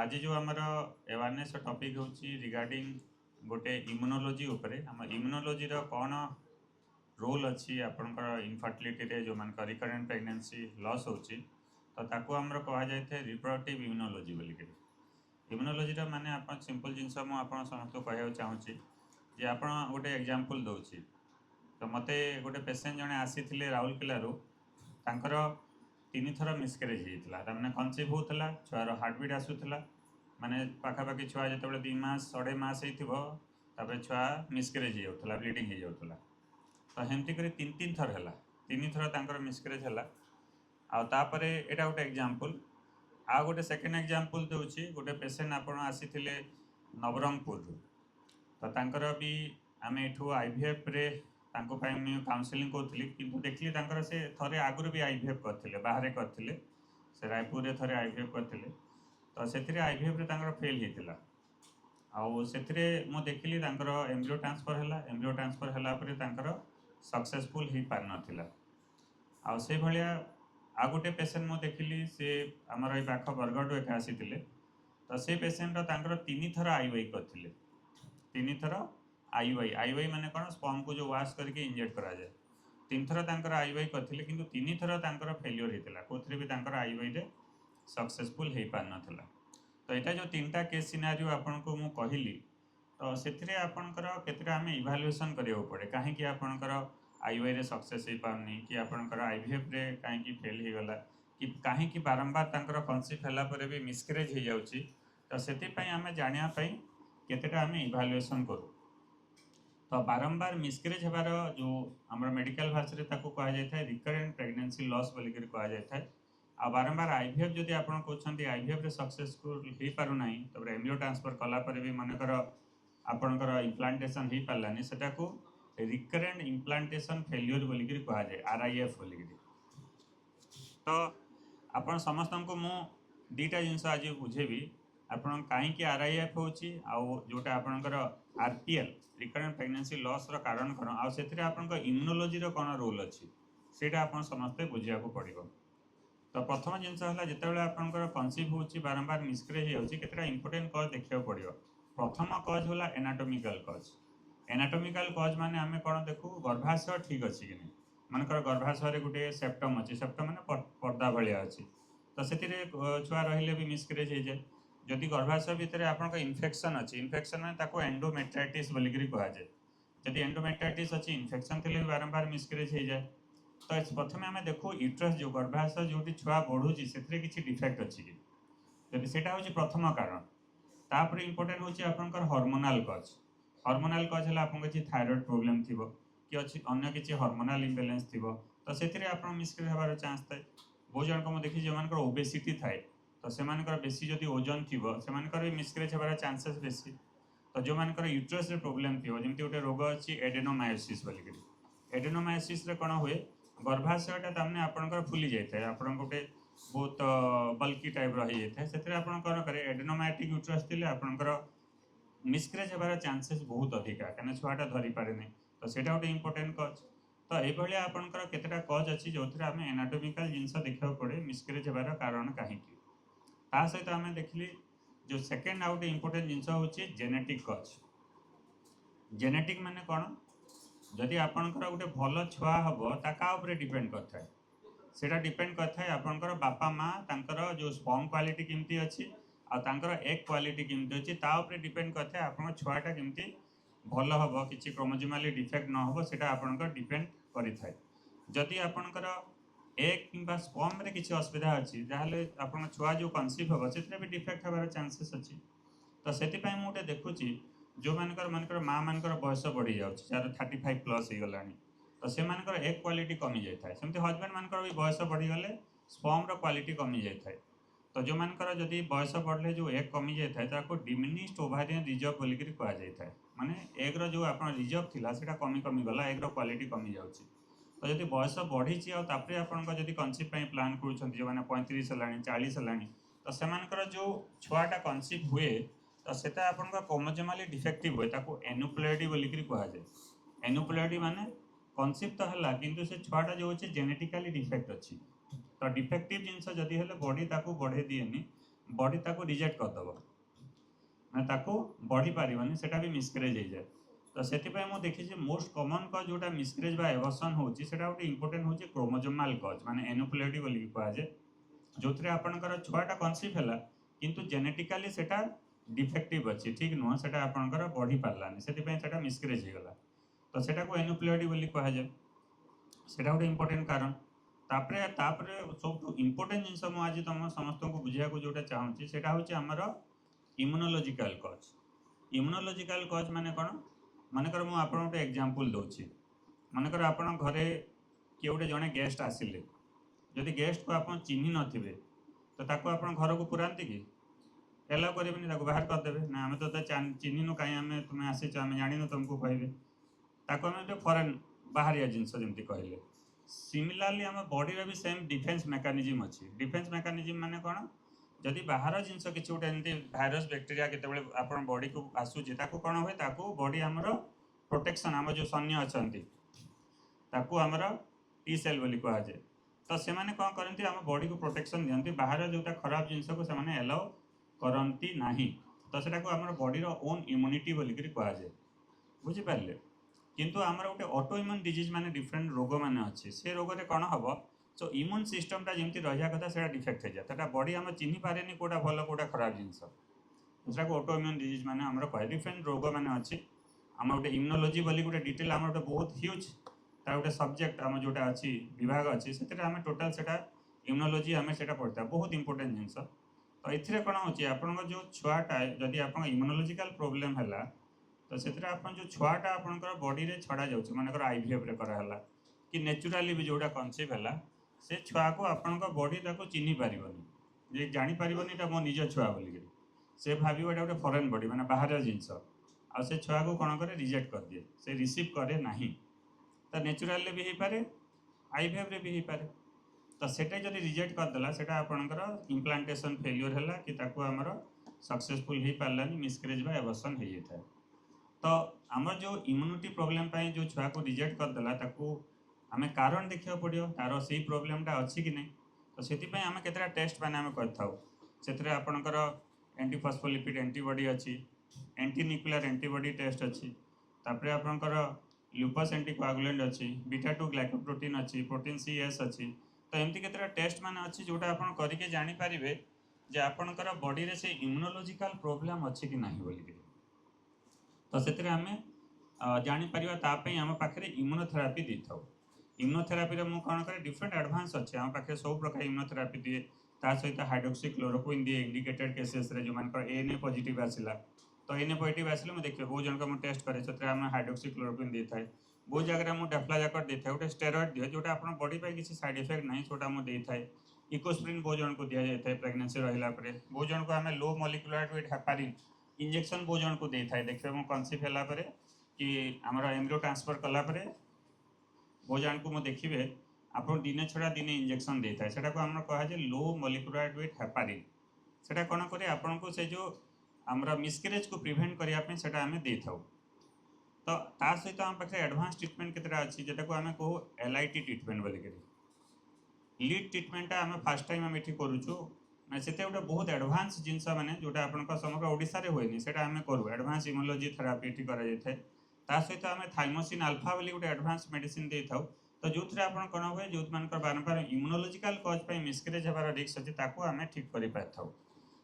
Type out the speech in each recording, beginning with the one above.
आज जो आमर अवेयरनेस टॉपिक होची रिगार्डिंग गोटे इम्यूनोलॉजी उपरे हम इम्यूनोलॉजी रो कौन रोल अच्छी आपनकर इनफर्टिलिटी रे जो मान रिकरेंट प्रेगनेंसी लॉस होची तो ताको हमर कहा जाय थे रिप्रोडक्टिव इम्यूनोलॉजी बोली के इम्यूनोलॉजी रो माने आपन सिंपल जिंस मु आपन समस्त कहया चाहूची जे आपन गोटे एग्जांपल दउची तो मते गोटे पेशेंट जने आसीथिले राउरकेला रो तांकर 3 थर मिसकैरेज होता मैंने कनसीव होता छुआर हार्टबिट आसूला माने पाखापाखि छुआ जो 2 मास 2.5 मास होता छुआ मिसकैरेज होता ब्लीडिंग हो जाता तो हेमती कर 3 थर है 3 थर तर मिसकैरेज है आउे यहाँ गोटे एग्जांपल आ गोटे सेकेंड एग्जांपल दूसरी गोटे पेशेंट आप आसी नवरंगपुर तो तांकर भी आम एठू आईवीएफ रे काउनसिलिंग करी कि देखिए से थे आगुरी भी आईवीएफ करते बाहर करते से रायपुर रे थे आईवीएफ करते तो से आईवीएफ रे फेल होता आउ मु देखिली एम्ब्रियो ट्रांसफर है सक्सेसफुल हो पार नाला आउ से भाया आ गोटे पेशेंट मु देखिली से आमर ये पाख बरगढ़ एक आसी तो से पेशेंट 3 थर आईवाई करते 3 थर आईवाई माने कौन स्पर्म को जो वाश करके इंजेक्ट करा जाए 3 थर तांकर आईवाई करथिले किंतु 3 थर तांकर फेलियर होता कोथरे भी तांकर आईवाई रे सक्सेसफुल हो पार नाला तो यहाँ जो 3टा केस सिनारियो आपन को मु कहली तो से आपणकर केतटा आम इभालुएसन करिया पड़े कहीं आपणकर आईवाई रे सक्सेस हो पारनी कि आपणकर आईवीएफ रे कहीं फेल हो गला कि कहीं बारंबार तांकर कनसीव होला परे भी मिसकैरेज हो जाउची तो सेति पई आमे जानिया पई केतटा आम इभालुएसन करू तो बारंबार मिसकैरेज होबार जो आम मेडिकल भाषा कह जाए रिकरेंट प्रेगनेंसी लॉस बोलिक कह जाए आ बारंबार आईवीएफ जदि आप कहते आईवीएफ रे सक्सेसफुल हो पारना तब एम्ब्रियो ट्रांसफर कलापर भी मनकर आपणकर इम्प्लांटेशन हो पारानी से रिकरेंट इम्प्लांटेशन फेल्यूर बोलिक कह जाए RIF बोलिक तो आपण समस्त को मु 2टा जिनस आज बुझेबी आपन कहीं RIF होची आउ जोटा आपनकर RPL रिकरेंट प्रेगनेंसी लॉस रो कारण कौन आउ सेथिरे आपनकर इम्यूनोलॉजी रो कौन रोल अच्छी सेटा आपन समस्ते बुझिया को पड़िबो तो प्रथम जिनस है जितेबाला आपनकर कनसीव होची बारंबार मिसकैरेज होची केतरा इंपोर्टेंट कज देखिया पड़िबो प्रथम कज होला एनाटॉमिकल कज माने आमे कौन देखू गर्भाशय ठीक अच्छी कि नहीं मनकर गर्भाशय रे गोटे सेप्टम अच्छी सेप्टम माने पर्दा भाया अच्छी तो से छुआ रहिले भी मिसकैरेज हो जाए जदि गर्भाशय भितर आपन इन्फेक्शन अच्छी इन्फेक्शन में ताको एंडोमेट्राइटिस बोलिक कह जाए जदि एंडोमेट्राइटिस अच्छी इन्फेक्शन थे बारंबार मिसकैरेज हो जाए तो प्रथम आम देखू यूट्रस जो गर्भाशय जो छुआ बढ़ुची से किसी डिफेक्ट अच्छी कि जदि सेटा हूँ प्रथम कारण तापर इंपोर्टेंट हूँ आपंकर हार्मोनाल कज है आपको किसी थायराइड प्रोब्लेम थी कि अच्छी अन्य किसी हार्मोनाल इम्बैलेंस थी तो से मिसकैरेज होबार चान्स थाए बहुत जन को देखी जो ओबेसिटी थाए तो से बेसी जदि ओजन थी से भी मिसकैरेज होबार चान्सेस बेसी तो जो मान यूट्रस प्रोब्लेम थी जमी गोटे रोग अच्छी एडेनोमायोसिस बोलिक एडेनोमायोसिस कौन हुए गर्भाशयटा तमने आपंकर फुली जाए आप गोटे बहुत बल्कि टाइप रही जाए से कौन करे एडेनोमाइटिक यूट्रस थे आपंकर मिसकैरेज होबार चान्सेस बहुत अधिका कहीं छुआटा धरी पारे नहीं तो सेटा गोटे इंपोर्टेंट कज तो ये आपंकर केतटा कज अच्छी जो थे आम एनाटोमिकल जिनस देखा पड़े मिसकैरेज होबार कारण कहीं सहित आम देखिली जो सेकेंड आउट इंपोर्टेंट जिनस हूँ जेनेटिक कज जेनेटिक माने कौन जदि आपंकर गोटे भल छुआ हम तापर डिपेंड करता सेटा डिपेंड करता है आपंकर बापा माँ तांकर जो स्पर्म क्वालिटी केमती अच्छी आंकर एग क्वालिटी केमती अच्छी तापर डिपेंड करता है आप छुआटा केमती भल हम किसी क्रोमोसोमाली डिफेक्ट न हो सेटा आपंकर डिपेंड करें जदि आपंकर एग कि स्पर्म रे किसी असुविधा अच्छी जहाँ आप छुआ जो कनसीव हम से भी डिफेक्ट होबार चान्सेस अच्छी तो से मुझे देखुची जो मानकर माँ मानकर बयस बढ़ी जाऊँगी जार 35+ हो गलानी तो से एग क्वालिटी कमी जाए सेमती हजबैंड मानकर भी बयस बढ़ीगले स्पर्म रो क्वालिटी कमी जाए तो जो मानकर जदि बयस बढ़ले जो एग कमी जाए डिमिनिश्ड ओवारियन रिजर्व बोलिक कह जाए माने एग्र जो आप रिजर्व थिला सेटा कमी कमी गला एग्र क्वालिटी कमी जाऊँगी तो जब बयस बढ़ी आपर आप कनसीव प्लां कर जो मैंने 35 है 40 है तो से जो छुआटा कनसीव हुए तो सेटा आपन क्रोमोसोमाली डिफेक्टिव हुए एनुप्लॉइडी बोलिक कह जाए एनुप्लॉइडी माने कनसीव तो है किंतु से छुआटा जो अच्छे जेनेटिकली डिफेक्ट अच्छी तो डिफेक्टिव जिनस जदि है बॉडी ताको बढ़े दिएनी बॉडी ताको रिजेक्ट करदेव मैं ताको बढ़ी पारिबनी सेटा भी मिसक्रेज हो जाए तो से देखी मोस्ट कॉमन कज जोटा मिसक्रेज बा एवर्सन होची सेटा गोटे इंपोर्टेंट होची क्रोमोसोमाल कज माने एनुपुलेटी बोली कहुए जो थे आपणकर छुआटा कनसिव है किंतु जेनेटिकली सेटा डिफेक्टिव अच्छी ठीक नुह से आपणकर बढ़ी पारानी से मिसक्रेज हो गला तो सेटा को एनुपुलेटी बोली कहुए सेटा गोटे इंपोर्टेंट कारण तापरे तापरे सब इंपोर्टेंट जिनस मु आज तुम समस्त को बुझा जोटा चाहूँगी सेटा होची हमर इम्यूनोलॉजिकल कज इम्यूनोलॉजिकल कज माने कौन मानकर मुझे आपन गोटे एग्जांपल दूची मानकर आपन घरे किए गोटे जड़े गेस्ट आसिले जदि गेस्ट को आप चिन्ह नथिबे तो ताको आपन घर को पुरांती कि एलाउ करेंगे बाहर करदे ना आम तो चिन्हनु कहीं आम तुम्हें आसीच आम जान तुमको कहे ताको आम गोटे फरेन बाहरिया जिनस जमी कहले सिमिलारली आम बॉडी भी सेम डिफेन्स मेकानिज्म अच्छी डिफेन्स मेकानिज्म माने कौन जदि बाहर जिनस किसी गोटे एमती भाइरस बैक्टेरिया केतबेले आपण बॉडी को आसूची ताको कौन हुए ताको बॉडी आमर प्रोटेक्शन आम जो सैन्य अच्छा ताको आमर टी सेल बोली कहुए तो से मैंने कौन करती आम बॉडी को प्रोटेक्शन दिखती बाहर जोटा खराब जिनस को से एलाउ करती ना तो सेटा को आम बॉडी ओन इम्यूनिटी बोलिक कहुए बुझीपारे किंतु आमर गोटे ऑटो इम्यून डिजीज माने डिफरेंट रोग माने अच्छे से रोग में कौन हम सो इम्यून सिस्टमटा जमी रहा कथा से डिफेक्ट हो जाए तो बॉडी आम चिन्ह पारे कौटा भल कौटा खराब जिनस दूसरा को ऑटो इम्यून डिजीज माने आमर कहे डिफरेंट रोग माने अच्छे आम गोटे इम्यूनोलॉजी बोली गोटे डिटेल आम गोटे बहुत ह्यूज तार गोटे सब्जेक्ट आम जोटा अच्छी विभाग अच्छी से टोटाल से इम्यूनोलॉजी आम से पढ़ता बहुत इंपोर्टेंट जिनस तो ये कौन हो जो छुआटा जदि आप इम्यूनोलॉजिकल प्रोब्लेम है तो से जो छुआटा आपंकर बॉडी रे छड़ा जाऊँ मानकर आईवीएफ रे कराला कि नेचुराली भी जोटा कनसिव है से छुआ को आपण बॉडी ताको चिन्ह पारनी जे जानीपारनी एटा मो निज छुआ बोलिक से भाव एटा गोटे फरेन बॉडी माने बाहर जिनस आ से छुआ को कौन करे रिजेक्ट कर दिए से रिसीव करे नहीं तो नेचुराली भी हो पारे आईवीएफ रे भी हो पारे तो सेटा जदि रिजेक्ट करदेला सेटा आपणकर इम्प्लांटेशन फेल्योर है कि ताको आमर सक्सेसफुल हो पारानी मिसक्रेज बा एवर्सन हो जाए तो आम जो इम्यूनिटी प्रोब्लेम जो छुआ को रिजेक्ट करदेला ताको आम कारण देखा पड़ो तार से प्रोब्लेमटा अच्छी कि नहीं तो से आम केतटा टेस्ट मैंने आम कर आपणकर एंटीफॉस्फोलिपिड एंटीबॉडी अच्छी एंटी न्यूक्लियर एंटीबॉडी टेस्ट अच्छी तापरे आपणकर ल्यूपस एंटीकोआगुलेंट अच्छी बीटा 2 ग्लाइकोप्रोटीन अच्छी प्रोटीन CS अच्छी तो एमती केतटा टेस्ट मैंने अच्छी जोटा आपन करके जानी पारिबे जे आपणकर बॉडी रे से इम्यूनोलॉजिकल प्रोब्लेम अच्छी कि नहीं बोलिक तो से आम जापर तापाई आम पाखे इम्यूनोथेरापी दे था इम्यूनोथेरापी रे मु कौन करे डिफरेंट एडवांस अच्छे आम पाखे सब प्रकार इम्यूनोथेरापी दिए ता सहित हाइड्रोक्सी क्लोरोक्विन दिए इंडिकेटेड केसेस रे जो मानकर ANA पॉजिटिव आसला तो ANA पॉजिटिव आसले मुझे देखिए बहुत जन टेस्ट करे से हाइड्रोक्सी क्लोरोक्विन दे था बहुत जगह मुझे डेफ्लाजाकर दे था गोटे स्टेरॉइड दिए जोटा आप बॉडी पर किसी साइड इफेक्ट नहीं छोटा मुझे दे था इकोस्प्रिन बहुत जन को दि जाए प्रेगनेंसी रहा बहुत जन को आम low molecular weight heparin injection बहुत जन को दे था देखिए मुझे कनसिव है कि आमर एम्ब्रियो ट्रांसफर कलापर बहुत जन को मुझे देखिए आप दिने छड़ा दिने इंजेक्शन दे था को आम कहे लो मॉलिक्यूलर वेट हेपारिन से कौन करे आपन को से जो आमर मिसक्रेज को प्रिवेंट करने से आम दे था तो ता सहित आम पाखे एडवांस ट्रिटमेंट केतटा अच्छी जेटा को आम कहू LIT ट्रिटमेंट बोलिक लीड ट्रिटमेंटा आम फास्ट टाइम आम ये करूँ से गोटे बहुत एडवांस जिनस मैंने जोटा आप समग्र ओडिशा रे हुए से आम करूँ एडवांस इम्यूनोलॉजी थेरापी ये कराए सहित आम थाइमोसिन अल्फा बोली गोटे एडवांस मेडिसिन दे था तो जो थे आप कौन हुए जो मानकर बारंबार इम्यूनोलॉजिकल कज पर मिसक्रेज होबार रिस्क अच्छी ताको आम ठीक कर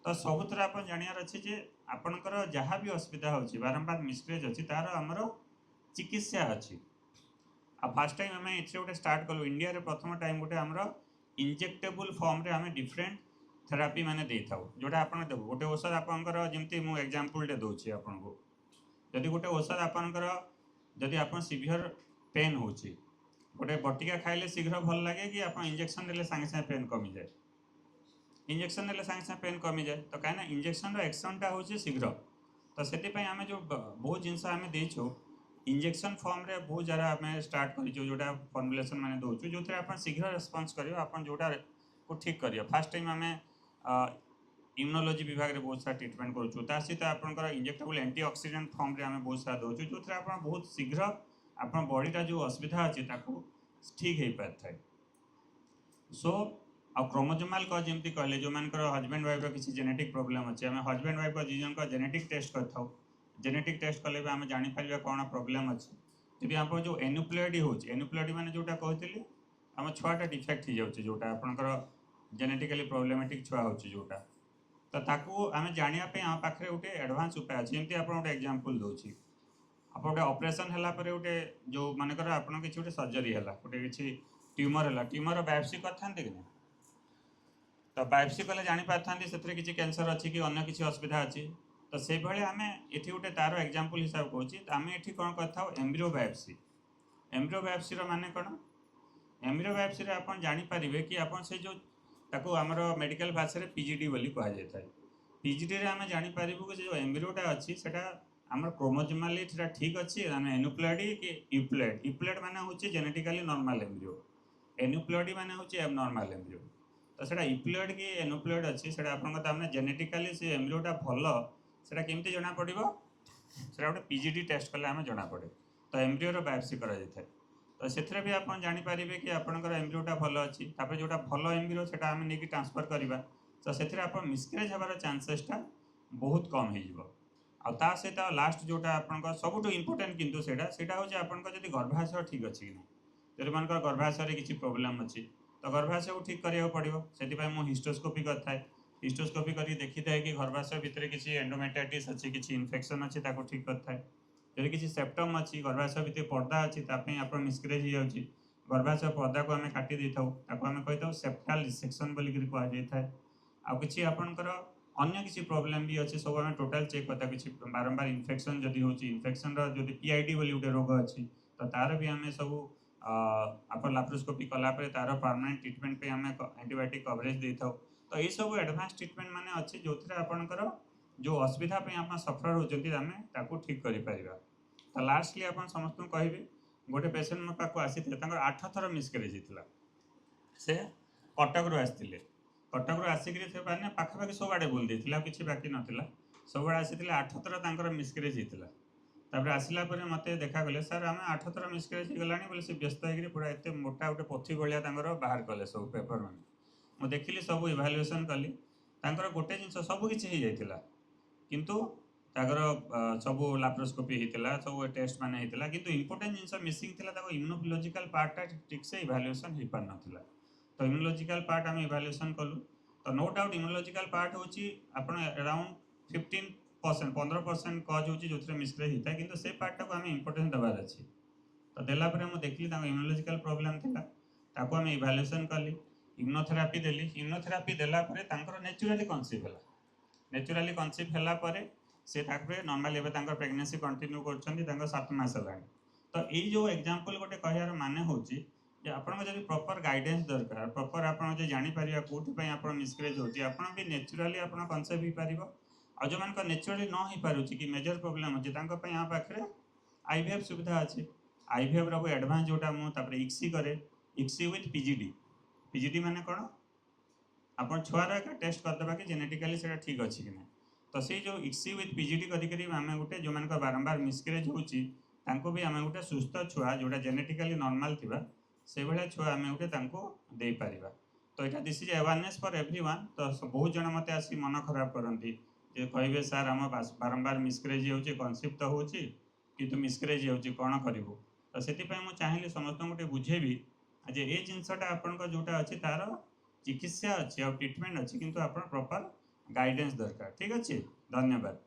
तो सबुथ आप जानवर अच्छे जे आपणकर जहाँ भी असुविधा होची बारंबार मिसक्रेज अच्छी तार आमर चिकित्सा अच्छी आ फास्ट टाइम आम ये गोटे स्टार्ट कलु इंडिया रे प्रथम टाइम गोटे आमर इंजेक्टेबल फॉर्म रे आम डिफरेंट थेरापी मैंने दे था जोटा आप देखो गोटे औषध आपंकर जमी मुझे एग्जांपल दूसरी आपको जदि गोटे औषध आपंकर जदि आप सीवियर पेन हो गोटे बटिका खाइले शीघ्र भल लगे कि आप इंजेक्शन देले सांगे सांगे पेन कमी जाए इंजेक्शन देले सांगे सांगे पेन कमी जाए तो कहीं इंजेक्शन एक्शनटा हो शीघ्र तो से आम जो बहुत जिनस आम देचु इंजेक्शन फॉर्म रे बहुत जरा आम स्टार्ट करोटा फर्मुलेसन मैंने दौचु जो थे आप शीघ्र रेस्पॉन्स कर जोटा को ठीक करिए फास्ट टाइम आम इम्यूनोलॉजी विभाग रे बहुत सारा ट्रिटमेंट करूँ ता सहित आपंकर इंजेक्टेबल एंटीऑक्सीडेंट फॉर्म रे आम बहुत सारा दौचु जो थे आप बहुत शीघ्र आप बॉडीटा जो असुविधा अच्छी ठीक हो पार था सो आ क्रोमोजोमाल कज जमी कहले जो मान हजबैंड वाइफ किसी जेनेटिक प्रोब्लेम अच्छे आम हजबैंड वाइफ दुजन जेनेटिक टेस्ट कर जेनेटिक टेस्ट कले आम जापर कौन प्रोब्लेम अच्छे जब आप जो एनुप्लॉइड होनुप्लॉइड मैंने जोटा कहती आम छुआटा डिफेक्ट हो जाऊँच जोटा आपंकर जेनेटिकली प्रोब्लेमेटिक छुआ हो जोटा तो ताकू आम जानापी आम पाखे गोटे एडवांस उपाय अच्छे जमी आप गोटे एग्जांपल दूसरी आप गोटे ऑपरेशन है गोटे जो मानकर आप किसी गोटे सर्जरी है गोटे किसी ट्यूमर है ट्यूमर बायोप्सी करते कि नहीं तो बायोप्सी कले जापारि से किसी कैंसर अच्छी कि अन्य किसी असुविधा अच्छी तो से भाई आम ये गोटे तार एग्जांपल हिसाब कहूँ आम ये कौन कर एम्ब्रियो बायोप्सी माने कौन एम्ब्रियो बायोप्सी आप जापारे कि आप से जो ताको आमर मेडिकल भाषा में पीजीडी बोली कहुए था पीजीडी रे आम जापारू कि जो एम्ब्रियोटा अच्छी से आम क्रोमोजोमाली ठीक अच्छी एनुप्लॉइड कि यूप्लॉइड माने हूँ जेनेटिकली नॉर्मल एम्ब्रियो एनुप्लॉइड माने हूँ एबनॉर्मल एम्ब्रियो तो सेटा यूप्लॉइड कि एनुप्लॉइड अच्छी से आपने जेनेटिकली से एम्ब्रियोटा भल से केमती जना पड़ो से गोटे पीजीडी टेस्ट कले आम जना पड़े तो एम्ब्रियोर बायोप्सी करा जाए तो से भी आप जापारे कि आपंकर एम्ब्रियोटा भल अच्छी जोटा भल एम्ब्रियो से आम नहीं ट्रांसफर करवा तो से आप मिसक्यारेज हबार चान्सेसटा बहुत कम हो सहित लास्ट जोटा आप सबुठ इम्पोर्टाट किंतु सेटा हूँ आपंकर गर्भाशय ठीक अच्छी कि ना जो मानकर गर्भाशय किसी प्रोब्लेम अच्छी तो गर्भाशय को ठीक करा पड़ो से हिस्टोस्कोपी करता है हिस्टोस्कोपी करके देखी थाए कि गर्भाशय भितर किसी एंडोमेट्राइटिस अच्छी किसी इन्फेक्शन अच्छी ठीक करता है जब किसी सेप्टम अच्छी गर्भाशय भितर पर्दा अच्छी आप मिसक्यारेज हो जाए गर्भाशय पर्दा को आम काटी दे था आम कही सेप्टाल रिसेक्शन बोलिक कहुए आ कि आपंकर अन्य किसी प्रोब्लेम भी अच्छे सब आम टोटाल चेक करता किसी बारंबार इन्फेक्शन जदि हो इन्फेक्शन जो पीआईडी बोली गोटे रोग अच्छी तो तार भी आम सब आप लाप्रोस्कोपी कलापर तार परमानेंट ट्रिटमेंट पे आम एंटीबायोटिक कवरेज दे था तो ये सब एडवांस ट्रिटमेंट माने अच्छे जो आपंकर जो असुविधा आप सफर होती आम ताकू ठीक कर तो लास्टली आप समस्त कहे गोटे पेसेंट मो पाक आसी 8 थर मिसक्यारेज होता से कटक रू आसते कटक रू आसिक मैंने पाखापाखि सब आड़े बुल देता किसी बाकी नाला सब आड़े आसी 8 थर मिसक्यारेज होता तापर आसला मत देखा गले सर आम 8 थर मिसक्यारेज हो गलानी बोले से व्यस्त होकर पूरा एत मोटा गोटे पोथी भाया बाहर कले सब पेपर मैंने मुझे देखिली सब इभालुएसन कली गोटे जिन सब किसी हो जाता किंतु ताकर सब लाप्रोस्कोपी होता सब टेस्ट मान होता कि इम्पोर्टेंट जिन मिसिंग था इम्यूनोलॉजिकल पार्टा ठीक से इभालुएसन हो पार नाला तो इम्यूनोलॉजिकल पार्ट आम इभालुएसन कलु तो नो डाउट इम्यूनोलॉजिकल पार्ट हूँ आप अराउंड 15% कज हो जो मिसक्यारेज होता है कि से पार्टा को आम इम्पोर्टेंस देवार अच्छी तो देलापर मुझे देखिली इम्यूनोलॉजिकल प्रोब्लेम था आम इभालुएसन कली इम्यूनोथेरापी देली इम्यूनोथेरापी देलापर नेचुराली कनसीव है नेचुराली कनसीव है से नॉर्मली एवं प्रेगनेंसी कंटिन्यू कर 7 मास है तो ये जो एग्जांपल गोटे कहार माने हूँ आपको जब प्रॉपर गाइडेंस दरकार प्रॉपर आप जापर कौटी आप मिसक्यारेज हो भी नेचुराली आप कनसेप्ट हो पार और जो मान नेचुराली न हो पारे कि मेजर प्रोब्लेम अच्छे यहाँ पाखे आईवीएफ सुविधा अच्छे आईवीएफ रो एडवांस जोटा मुझे इक्सी करे इक्सी विथ पीजीडी माने कौन आप छुआर एक टेस्ट करदे कि जेनेटिकली से ठीक अच्छी कि ना तो से जो इक्सी विथ पीजीडी करी आम गोटे जो मान बारंबार मिसक्यारेज हो भी आम गोटे सुस्थ छुआ जोटा जेनेटिकली नॉर्मल थिबा से भाया छुआ आम गोटे दे पार तो यहाँ this is awareness for everyone तो बहुत जन मत आसी मन खराब करती कहे सार आम बारंबार मिसक्यारेज हो कनसीव तो हो कि मिसक्यारेज हो कौन करूँ तो से मुझे चाहिए समस्त गोटे बुझेबी आज ये जिनसटा आप जोटा अच्छी तार चिकित्सा अच्छी और ट्रिटमेंट अच्छी किंतु आप प्रॉपर गाइडेंस दरकार ठीक अच्छे धन्यवाद।